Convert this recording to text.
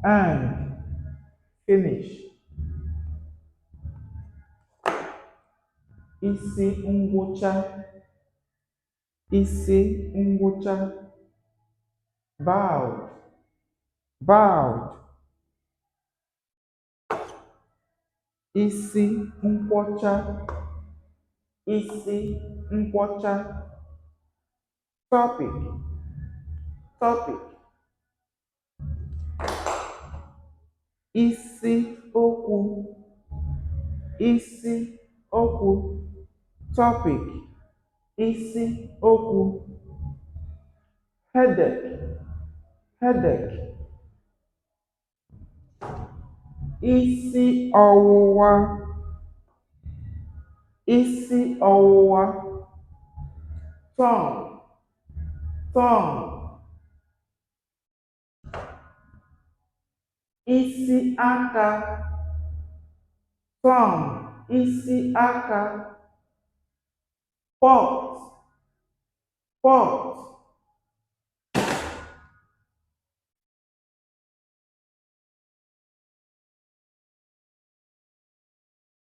and finish. Isi ngwụcha, isi ngwụcha, bowed, bowed. Isi nkwọcha, isi nkwọcha, topic, topic. Isi okwu, isi okwu, topic, isi okwu. Headache, headache. Isi ọwụwa, isi ọwụwa, tongue, tongue. Isi aka, thumb, isi aka, pot, pot.